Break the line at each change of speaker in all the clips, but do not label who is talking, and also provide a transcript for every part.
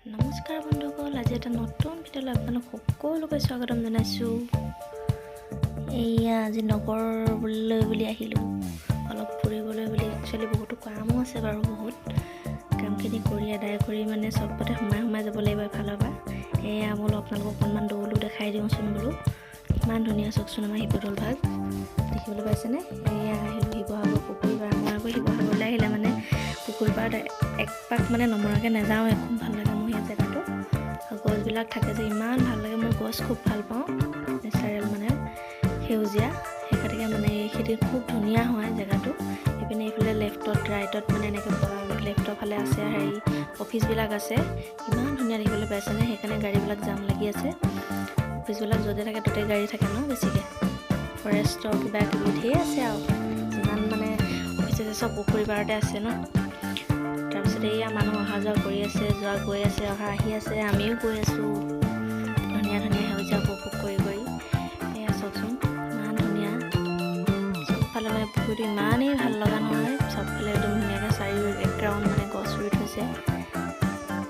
নমস্কাৰ বন্ধুসকল, আজি এটা নতুন ভিডিঅ'লৈ আপোনালোক সকলোকে স্বাগতম জনাইছোঁ। আজি নগৰলৈ বুলি আহিলোঁ, অলপ ফুৰিবলৈ বুলি। একচুৱেলি বহুতো কামো আছে বাৰু, বহুত কামখিনি কৰি আদায় কৰি চবতে সোমাই যাব লাগিব এফালৰ পৰা। বোলো আপোনালোকক অকণমান দৌলো দেখাই দিওঁচোন বোলো। ইমান ধুনীয়া চাওকচোন আমাৰ শিৱদৌল ভাগ দেখিবলৈ পাইছেনে। আহিলোঁ শিৱসাগৰ পুখুৰী পাৰ। মই আকৌ শিৱসাগৰলৈ আহিলে পুখুৰী পাৰত এক পাক নমৰাকৈ নাযাওঁৱে। খুব ভাল লাগে মোৰ সেই জেগাটো। গছবিলাক থাকে যে ইমান ভাল লাগে। মই গছ খুব ভাল পাওঁ, নেচাৰেল সেউজীয়া। সেই গতিকে এইখিনি খুব ধুনীয়া হয় জেগাটো। এইপিনে এইফালে লেফ্টত ৰাইটত এনেকৈ লেফ্টৰ ফালে আছে অফিচবিলাক আছে। ইমান ধুনীয়া দেখিবলৈ পাইছেনে। সেইকাৰণে গাড়ীবিলাক জাম লাগি আছে। অফিচবিলাক য'তে থাকে ত'তে গাড়ী থাকে ন বেছিকৈ। ফৰেষ্টৰ কিবা কিবি ধেৰ আছে আৰু যিমান অফিচ আছে চব পুখুৰী পাৰতে আছে ন। তাৰপিছত মানুহ অহা যোৱা কৰি আছে, গৈ আছে, আহি আছে। আমিও গৈ আছোঁ ধুনীয়া ধুনীয়া সেউজীয়া উপভোগ কৰি। চাওকচোন ইমান ধুনীয়া। চবফালে পুখুৰীটো ইমানেই ভাল লগা নহয়। চবফালে একদম ধুনীয়াকৈ এক ৰাউণ্ড গছ ৰুই থৈছে।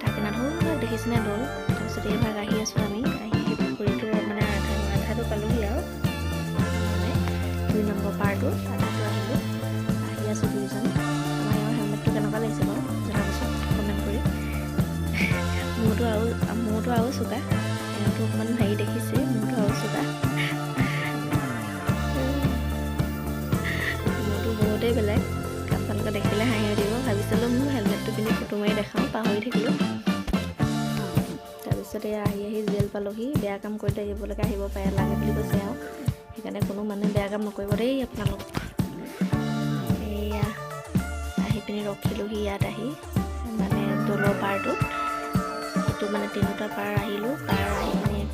তাৰ কিনাৰত দেখিছেনে দৌল। তাৰপিছত এইভাগ আহি আছোঁ আমি। আহি সেই পুখুৰীটোৰ আধাটো পালোঁহি আৰু 2 নম্বৰ পাৰটো আধাটো আহিলোঁ। আহি আছোঁ দুইজন। আমাৰ হেলমেটটো কেনেকুৱা লাগিছে বাৰু জনাবচোন কমেণ্ট কৰি। মোৰতো আৰু চোকা। এওঁতো অকণমান দেখিছে, মোৰতো আৰু চোকা। মোৰতো বহুতেই বেলেগ। আপোনালোকে দেখিলে হাঁহি দিব। ভাবিছিলোঁ মোৰ হেলমেটটো পিন্ধি ফটো মাৰি দেখাওঁ, পাহৰি থাকিলোঁ। তাৰপিছত আহি জেল পালোঁহি। বেয়া কাম কৰিলে এইবিলাকে আহিব পাৰে, লাগে বুলি কৈছে আৰু। সেইকাৰণে কোনো মানুহে বেয়া কাম নকৰিব দেই আপোনালোক। আহি পিনি ৰখিলোঁহি ইয়াত আহি দৌলৰ পাৰটোত। সেইটো তিনিটা পাৰ আহিলোঁ।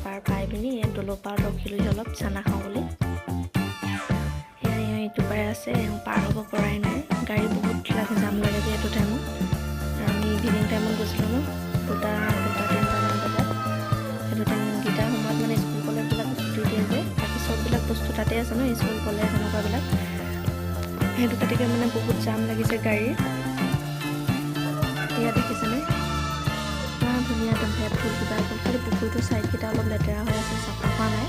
পাৰ পাই পিনি দৌলৰ পাৰত ৰখিলোঁহি অলপ চানা খাওঁ বুলি। এইটো পাৰে আছে, পাৰ হ'ব পৰাই নাই। গাড়ী বহুত জাম লাগে যে এইটো টাইমত। আমি ইভিনিং টাইমত গৈছিলোঁ ন, 2-3টামান বজাত। সেইটো টাইমকেইটাৰ সময়ত স্কুল কলেজবিলাক ছুটি দিয়ে যে। বাকী চববিলাক বস্তু তাতে আছে ন, স্কুল কলেজ এনেকুৱাবিলাক। সেইটো গতিকে বহুত জাম লাগিছে গাড়ীৰ। দেখিছেনে ইমান ধুনীয়া একদম ফুল কিবা ফুল। খালি পুখুৰীটোৰ ছাইডকেইটা অলপ লেতেৰা হৈ আছে, চাফা কৰা নাই।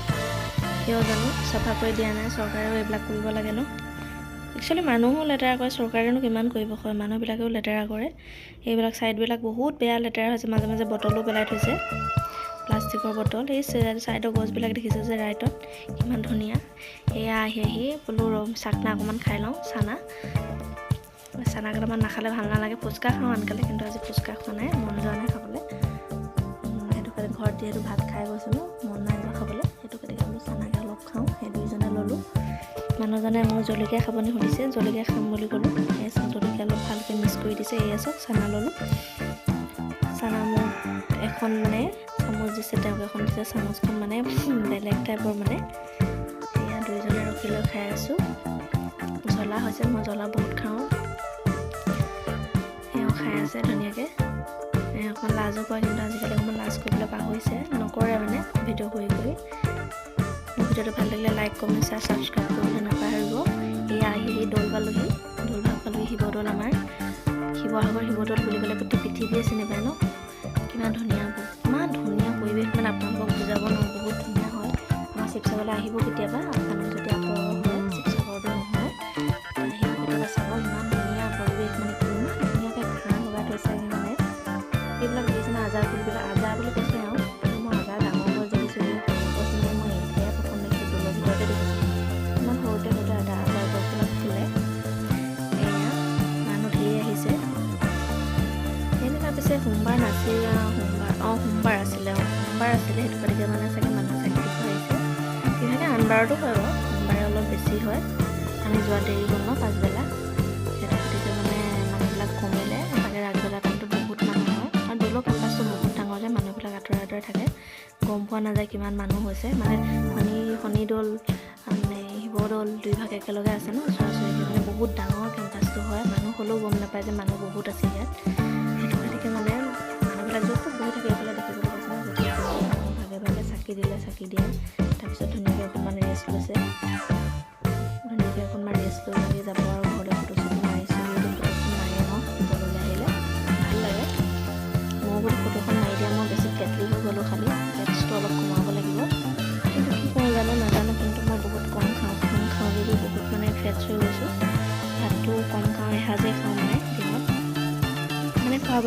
কিয় জানো চাফা কৰি দিয়া নাই। চৰকাৰেও এইবিলাক কৰিব লাগে ন। একচুৱেলি মানুহো লেতেৰা কৰে, চৰকাৰেনো কিমান কৰিব হয়। মানুহবিলাকেও লেতেৰা কৰে। এইবিলাক ছাইডবিলাক বহুত বেয়া লেতেৰা হৈছে। মাজে মাজে বটলো পেলাই থৈছে, প্লাষ্টিকৰ বটল। এই ছাইডৰ গছবিলাক দেখিছে যে ৰাইটত কিমান ধুনীয়া। আহি বোলো চাকনা অকণমান খাই লওঁ। চানা কেইটামান নাখালে ভাল নালাগে। ফুচকা খাওঁ আনকালে, কিন্তু আজি ফুচকা খোৱা নাই, মন যোৱা নাই খাবলৈ। সেইটো কাৰণে ঘৰত যিহেতু ভাত খাই গৈছোঁ ন, মন নাই যোৱা খাবলৈ। সেইটো গতিকে বোলো চানাকে অলপ খাওঁ। সেই দুইজনে ল'লোঁ। মানুহজনে মোক জলকীয়া খাবলৈ সুধিছে, জলকীয়া খাম বুলি ক'লোঁ। জলকীয়া অলপ ভালকৈ মিক্স কৰি দিছে। চাওক চানা ল'লোঁ। চানা মোক এখন চামুচ দিছে, তেওঁক এখন দিছে। চামুচখন বেলেগ টাইপৰ। দুইজনে ৰখি লৈ খাই আছোঁ। জ্বলা হৈছে, মই জ্বলা বহুত খাওঁ। খাই আছে ধুনীয়াকৈ। অকণমান লাজো কৰে, কিন্তু আজিকালি অকণমান লাজ কৰিবলৈ পাহৰিছে, নকৰে ভিডিঅ' কৰি। মোৰ ভিডিঅ'টো ভাল লাগিলে লাইক, কমেণ্ট, শ্বেয়াৰ, ছাবস্ক্ৰাইব কৰিবলৈ নাপাহৰিব। আহি দৌল পালোঁহি। দৌল ভাগ পালোঁহি। শিৱদৌল আমাৰ শিৱসাগৰ শিৱদৌল বুলি ক'লে গোটেই পৃথিৱীয়ে চিনি পায় ন। কিমান ধুনীয়া পৰিৱেশ আপোনালোকক বুজাব নোৱাৰোঁ। বহুত ধুনীয়া হয়। আমাৰ শিৱসাগৰলৈ আহিব কেতিয়াবা, আপোনালোক যদি আঁতৰ হয়, শিৱসাগৰতো নহয়, আহিব কেতিয়াবা চাব। ইমান ধুনীয়া পৰিৱেশ। ধুনীয়াকৈ ঘাঁহ লগাই থৈছে। এইবিলাক দেখিছেনে আজাৰ ফুলবিলাক। আজাৰ বুলি কৈছে আৰু, কিন্তু মই আজাৰ ডাঙৰ গছ দেখিছোঁ। সৰু গছ মই এতিয়াই প্ৰথম দেখিছোঁ। দৌলৰ ভিতৰতে দেখিছোঁ। ইমান সৰুতে আজাৰ গছবিলাক ফুলে। মানুহ ধেৰ আহিছে। পিছে সোমবাৰ নাছিল। সোমবাৰ আছিলে। সেইটো গতিকে চাগে মানুহ চাগে আহিছে। ইভাগে আন বাৰতো হয় বাৰু, সোমবাৰে অলপ বেছি হয়। আমি যোৱা দেৰি হ'ল ন পাছবেলা। সেইটো গতিকে মানুহবিলাক কমিলে। এভাগে আগবেলা টাইমটো বহুত মানুহ হয়। আৰু দৌলৰ কেম্পাছটো বহুত ডাঙৰ যে, মানুহবিলাক আঁতৰে থাকে। গম পোৱা নাযায় কিমান মানুহ হৈছে। শনিদৌল শিৱদৌল দুইভাগ একেলগে আছে ন, ওচৰা-ওচৰি। বহুত ডাঙৰ কেম্পাছটো হয়। মানুহ হ'লেও গম নাপায় যে মানুহ বহুত আছে ইয়াত। সেইটো গতিকে মানুহবিলাক য'ত বহি থাকে এইফালে দেখিবলৈ পাইছে ন, ভাগে ভাগে চাকি দিয়ে। তাৰপিছত ধুনীয়াকৈ অকণমান ৰেষ্ট লৈছে। লৈ মেলি যাব আৰু ঘৰলৈ। ফটো-চটো মাৰিছোঁ। মাৰি ন দৌললৈ আহিলে ভাল লাগে। মই বোলো ফটোখন মাৰি দিয়া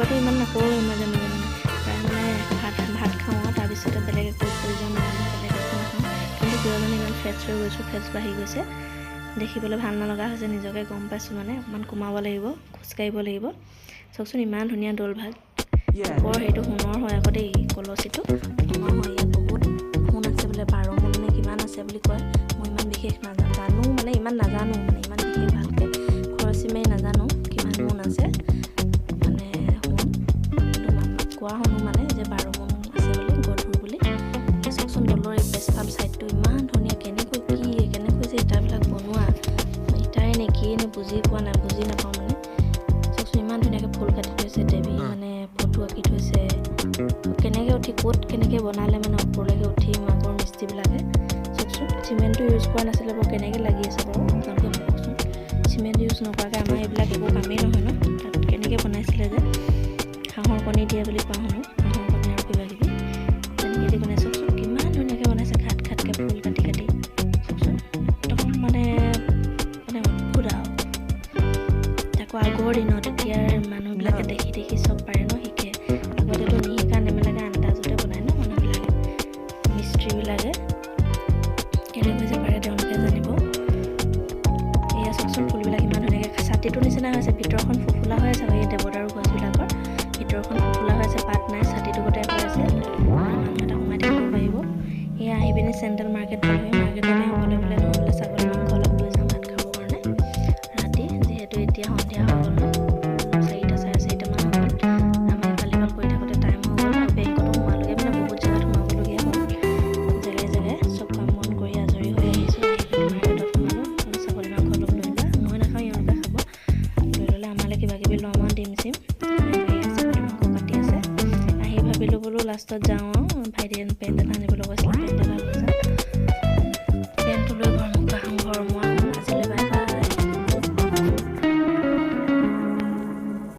য়োগাটো ইমান নকৰোঁ মাজে মাজে মানে প্ৰায় মানে ভাত খাওঁ আৰু তাৰপিছতে বেলেগ একো প্ৰয়োজন নহ'লে বেলেগ একো নাখাওঁ। কিন্তু কিয় মানে ইমান ফেটছ হৈ গৈছোঁ, ফেটছ বাঢ়ি গৈছে, দেখিবলৈ ভাল নলগা হৈছে, নিজকে গম পাইছোঁ মানে অকণমান কমাব লাগিব, খোজকাঢ়িব লাগিব। চাওকচোন ইমান ধুনীয়া দৌল ভাত, ওপৰ সেইটো সোণৰ হয় আকৌ দেই, কলচীটো সোণৰ হয়। ইয়াত বহুত সোণ আছে বোলে, 12 মোন নে কিমান আছে বুলি কয়। মই ইমান বিশেষ নাজানো মানে ইমান নাজানো মানে ইমান বিশেষ ভালকৈ খৰচী মাৰি নাজানো কিমান মোন আছে মানে সোণ, কিন্তু কোৱা শুনো মানে যে 12 মোন আছে বুলি, গধুৰ বুলি। চাওকচোন দৌলৰ এই পেছফাল ছাইডটো ইমান ধুনীয়া, কেনেকৈ যে ইটাবিলাক বনোৱা, ইটাই নে কিয়ে নে বুজি পোৱা নাই, বুজি নাপাওঁ মানে। চাওকচোন ইমান ধুনীয়াকৈ ফুল কাটি থৈছে, দেৱী মানে ফটো আঁকি থৈছে। কেনেকৈ উঠি ক'ত কেনেকৈ বনালে মানে ওপৰলৈকে উঠি মাকৰ মিস্ত্ৰীবিলাকে। চাওকচোন চিমেণ্টটো ইউজ কৰা নাছিলে বাৰু, কেনেকৈ লাগি আছে বাৰু আপোনালোকে ভাবকচোন। চিমেণ্ট ইউজ নকৰাকৈ আমাৰ এইবিলাক একো কামেই নহয় ন, তাত কেনেকৈ বনাইছিলে যে। হাঁহৰ কণী দিয়ে বুলি কোৱা শুনো, হাঁহৰ কণী আৰু কিবা কিবি তেনেকৈ দি বনাই। চাওকচোন কিমান ধুনীয়াকৈ বনাইছে, ঘাটকৈ ফুল কাটি কাটি। চাওকচোন একদম মানে অদ্ভুত আৰু। আকৌ আগৰ দিনত এতিয়াৰ মানুহবিলাকে দেখি দেখি চব পাৰে ন, শিকে। আগতেতো নিশিকা নেমেলাকে আন্দাজতে বনায় ন মানুহবিলাকে, মিস্ত্ৰীবিলাকে। কেনেকৈ যে পাৰে তেওঁলোকে জানিব। এয়া চাওকচোন ফুলবিলাক ইমান ধুনীয়াকৈ ছাতিটোৰ নিচিনা হৈছে, ভিতৰখন ফুফুলা হৈ আছে। এই দেৱদাৰু গছবিলাকৰ ভিতৰখন ফুফুলা হৈ আছে, পাত নাই, ছাতিটো গোটেই হৈ আছে। মানুহ এটা সোমাই থাকিব পাৰিব। এয়া আহি পিনি চেণ্ট্ৰেল মাৰ্কেট পালোহি, মাৰ্কেটত সকলোৱে বোলে নহ'লে ছাগলী মাংস অলপ লৈ যাওঁ ভাত খাবৰ কাৰণে ৰাতি, যিহেতু এতিয়া সন্ধিয়া হৈ গ'ল ন, 4টা 4:30মান হৈ গ'ল। আমি কালিকাল কৰি থাকোঁতে টাইম হৈ গ'ল আৰু বেংকতো সোমালোগৈ, মানে বহুত জেগাত সোমাবলগীয়া হ'ল। জেগাই চব কাম বন কৰি আজৰি হৈ আহিছোঁ। আহি পিনি মাৰ্কেটত সোমালোঁ, ছাগলী মাংস অলপ লৈ যোৱা, মই নাখাওঁ, এওঁলোকে খাব। লৈ ল'লে আমালৈ কিবা কিবি ল'ম আৰু ডিম চিম। ছাগলী মাংস কাটি আছে। আহি ভাবিলোঁ বোলো লাষ্টত যাওঁ আৰু ভাইটিয়ে পেণ্ট এটা আনিবলৈ কৈছিলে, পেণ্ট এটা লৈ যাওঁ।